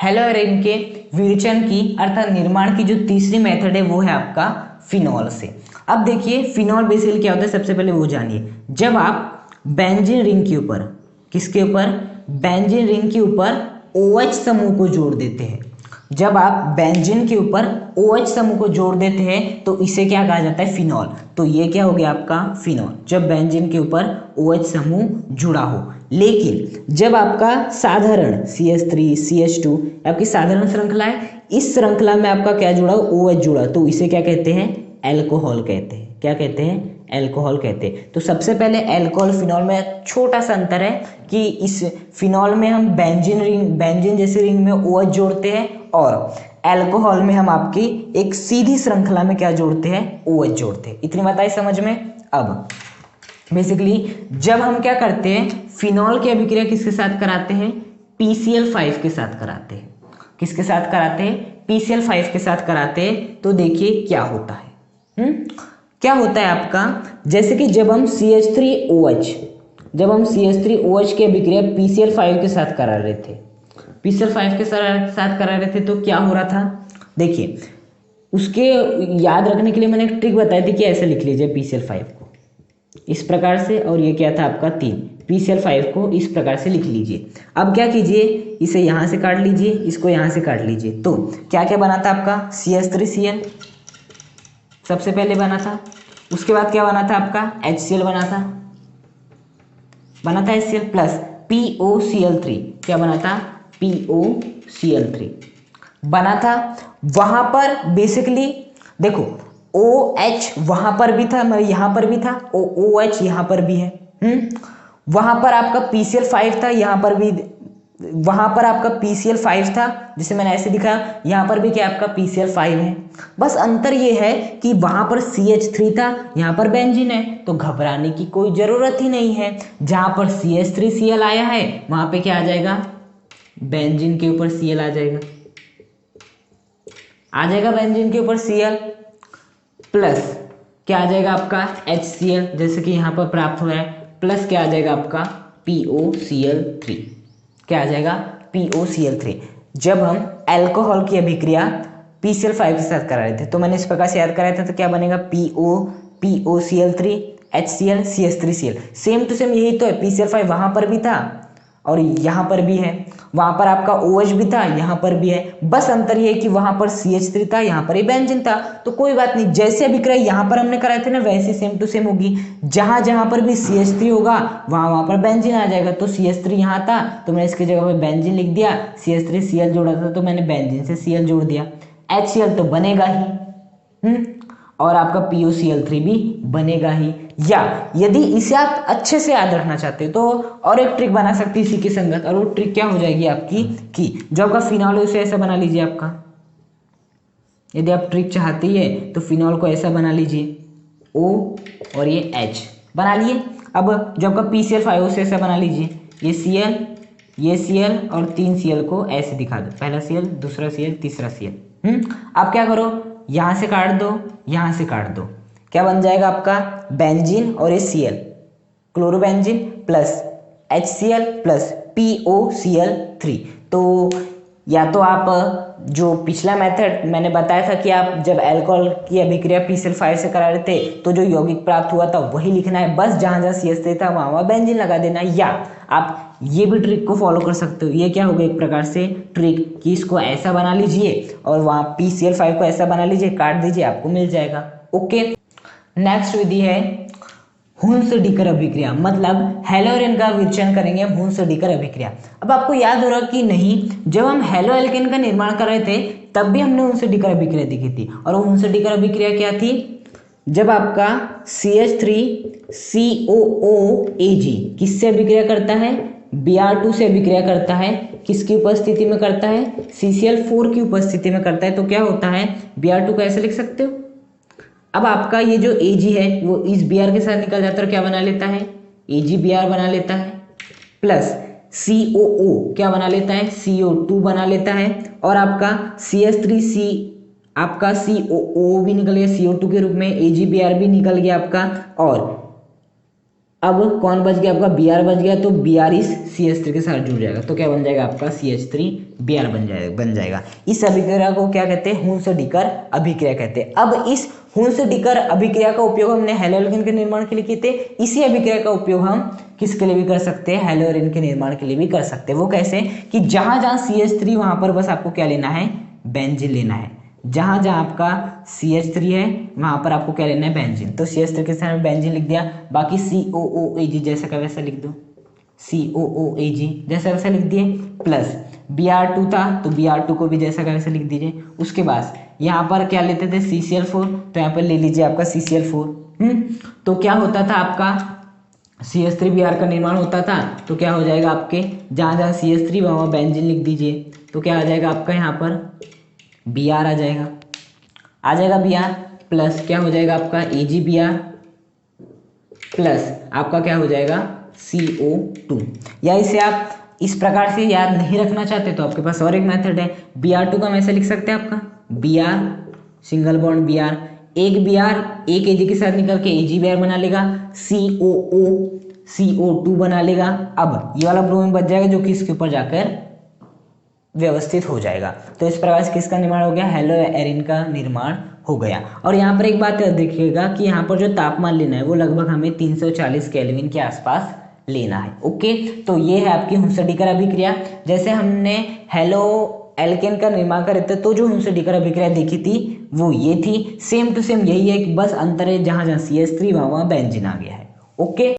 हेलोरिन के विरेचन की अर्थात निर्माण की जो तीसरी मेथड है वो है आपका फिनॉल से। अब देखिए फिनॉल बेसिकली क्या होता है, सबसे पहले वो जानिए। जब आप बेंजीन रिंग के ऊपर, किसके ऊपर, बेंजीन रिंग के ऊपर OH समूह को जोड़ देते हैं, जब आप बेंजीन के ऊपर OH समूह को जोड़ देते हैं तो इसे क्या कहा जाता है, फिनॉल। तो ये क्या हो गया आपका फिनॉल, जब बेंजीन के ऊपर OH समूह जुड़ा हो। लेकिन जब आपका साधारण CH3 CH2 आपकी साधारण श्रृंखला है, इस श्रृंखला में आपका क्या जुड़ा, OH जुड़ा, तो इसे क्या कहते हैं, एल्कोहल कहते हैं। क्या कहते हैं, एल्कोहल कहते हैं। तो सबसे पहले एल्कोहल फिनॉल में छोटा सा अंतर है कि इस फिनॉल में हम बेंजीन जैसे रिंग में OH जोड़ते हैं और एल्कोहल में हम आपकी एक सीधी श्रृंखला में क्या जोड़ते हैं, OH जोड़ते हैं। इतनी बात आई समझ में। अब बेसिकली जब हम क्या करते हैं, फिनॉल की अभिक्रिया किसके साथ कराते हैं, PCl5 के साथ कराते हैं। किसके साथ कराते हैं, PCl5 के साथ कराते हैं। तो देखिए क्या होता है, क्या होता है आपका, जैसे कि जब हम CH3OH की अभिक्रिया PCl5 के साथ करा रहे थे, PCl5 के साथ करा रहे थे, तो क्या हो रहा था, देखिए उसके याद रखने के लिए मैंने एक ट्रिक बताई थी कि ऐसे लिख लीजिए PCl5 को इस प्रकार से, और ये क्या था आपका 3, PCl5 को इस प्रकार से लिख लीजिए। अब क्या कीजिए, इसे यहाँ से काट लीजिए, इसको यहाँ से काट लीजिए। तो क्या क्या बना था आपका, CH3Cl सबसे पहले बना था, उसके बाद क्या बना था आपका HCl बना था HCl प्लस POCl3, क्या बना था, POCl3 बना था। वहां पर बेसिकली देखो OH वहां पर भी था, मतलब यहाँ पर भी था, OH यहाँ पर भी है। वहां पर आपका PCl5 था, यहाँ पर भी, वहां पर आपका PCl5 था जिसे मैंने ऐसे दिखा, यहाँ पर भी क्या आपका PCl5 है। बस अंतर ये है कि वहां पर CH3 था, यहाँ पर बेंजीन है, तो घबराने की कोई जरूरत ही नहीं है। जहां पर CH3Cl आया है वहां पे क्या आ जाएगा, बेंजीन के ऊपर Cl आ जाएगा बेंजीन के ऊपर Cl प्लस क्या आ जाएगा आपका HCl, जैसे कि यहाँ पर प्राप्त हो रहा है, प्लस क्या आ जाएगा आपका POCl3, क्या आ जाएगा POCl3। जब हम अल्कोहल की अभिक्रिया PCl5 के साथ करा रहे थे तो मैंने इस प्रकार से याद कराया था, तो क्या बनेगा POCl3 HCl CH3Cl, same to same यही तो है। PCl5 वहां पर भी था और यहाँ पर भी है, वहां पर आपका OH भी था, यहाँ पर भी है। बस अंतर ये है कि वहां पर CH3 था, यहाँ पर ही बेंजीन था। तो कोई बात नहीं, जैसे अभिक्रिया यहाँ पर हमने कराए थे ना वैसे सेम टू सेम होगी। जहां जहां पर भी CH3 होगा वहां पर बेंजीन आ जाएगा। तो CH3 यहाँ था तो मैंने इसकी जगह पर बेंजीन लिख दिया, CH3Cl जोड़ा था तो मैंने बेंजीन से Cl जोड़ दिया। HCl तो बनेगा ही, और आपका POCl3 भी बनेगा ही। या यदि इसे आप अच्छे से याद रखना चाहते हो तो और एक ट्रिक बना सकते हैं इसी की संगत, और वो ट्रिक क्या हो जाएगी आपकी, कि जो आपका फिनॉल है उसे ऐसा बना लीजिए आपका, यदि आप ट्रिक चाहते हैं तो फिनॉल को ऐसा बना लीजिए, O और ये H बना लिए। अब जो आपका PCl5 उसे ऐसा बना लीजिए, ये Cl ये Cl और 3 Cl को ऐसे दिखा दो, पहला Cl दूसरा Cl तीसरा Cl। आप क्या करो, यहाँ से काट दो, यहाँ से काट दो, क्या बन जाएगा आपका बेंजीन और ये Cl, chlorobenzene plus HCl plus POCl3। तो या तो आप जो पिछला मेथड मैंने बताया था कि आप जब अल्कोहल की अभिक्रिया PCl5 से करा रहे थे तो जो यौगिक प्राप्त हुआ था वही लिखना है, बस जहां जहां CH3 था वहां वहां बेंजीन लगा देना। या आप ये भी ट्रिक को फॉलो कर सकते हो, ये क्या होगा एक प्रकार से ट्रिक कि इसको ऐसा बना लीजिए और वहां PCl5 को ऐसा बना लीजिए, काट दीजिए, आपको मिल जाएगा। ओके, नेक्स्ट विधि है हुन्स-डिकर अभिक्रिया, मतलब हेलोरेन का विरेचन करेंगे हम हुन्स-डिकर अभिक्रिया। अब आपको याद हो रहा कि नहीं, जब हम हेलो एल्केन का निर्माण कर रहे थे तब भी हमने हुन्स-डिकर अभिक्रिया देखी थी। और हुन्स-डिकर अभिक्रिया क्या थी, जब आपका CH3COOAg किससे अभिक्रिया करता है, Br2 से अभिक्रिया करता है, किसकी उपस्थिति में करता है, CCl4 की उपस्थिति में करता है। तो क्या होता है, Br2 को ऐसे लिख सकते हो। अब आपका ये जो Ag है वो इस Br के साथ निकल जाता है और क्या बना लेता है, AgBr बना लेता है, प्लस COO क्या बना लेता है, CO2 बना लेता है, और आपका CH3C आपका COO भी निकल गया CO2 के रूप में, AgBr भी निकल गया आपका, और अब कौन बच गया आपका, Br बच गया, तो Br इस CH3 के साथ जुड़ जाएगा, तो क्या बन जाएगा आपका CH3Br बन जाएगा। इस अभिक्रिया को क्या कहते हैं, हुंस-डिकर अभिक्रिया कहते हैं। अब इस हुंस-डिकर अभिक्रिया का उपयोग हमने हैलोजन के निर्माण के लिए किए थे, इसी अभिक्रिया का उपयोग हम किसके लिए भी कर सकते हैं, हैलोजन के निर्माण के लिए भी कर सकते हैं। वो कैसे, कि जहां जहां CH3 वहां पर बस आपको क्या लेना है, बेंजीन लेना है। जहां जहां आपका CH3 है वहां पर आपको क्या लेना है, बेंजीन। तो CH3 के साथ में बेंजीन लिख दिया, बाकी COOAG जैसा का वैसा लिख दो, COOAG जैसा वैसा लिख दिए, प्लस Br2 था तो Br2 को भी जैसा का वैसा लिख दीजिए। उसके बाद यहाँ पर क्या लेते थे, CCl4, तो यहाँ पर ले लीजिए आपका CCl4। तो क्या होता था आपका, CH3Br का निर्माण होता था, तो क्या हो जाएगा आपके, जहाँ जहाँ CH3 वहाँ बेंजीन लिख दीजिए, तो क्या आ जाएगा आपका यहाँ पर Br आ जाएगा Br, प्लस क्या हो जाएगा आपका AgBr, प्लस आपका क्या हो जाएगा CO2। या इसे आप इस प्रकार से याद नहीं रखना चाहते तो आपके पास और एक मेथड है, Br2 का हम ऐसे लिख सकते हैं आपका Br सिंगल बॉन्ड Br, एक Br एक Ag के साथ निकल के AgBr बना लेगा, CO2 बना लेगा। अब ये वाला ब्रोमीन बच जाएगा जो कि इसके ऊपर जाकर व्यवस्थित हो जाएगा। तो इस प्रकार से किसका निर्माण हो गया, हेलो एरिन का निर्माण हो गया। और यहाँ पर एक बात देखिएगा कि यहाँ पर जो तापमान लेना है वो लगभग हमें 340 केल्विन के आसपास लेना है। ओके, तो ये है आपकी हुंस-डिकर अभिक्रिया। जैसे हमने हेलो एल्केन का निर्माण करे थे तो जो हुंस-डिकर अभिक्रिया देखी थी वो ये थी, सेम टू सेम यही है, कि बस अंतर है जहां जहां CH3 वहां बेंजीन आ गया है। ओके।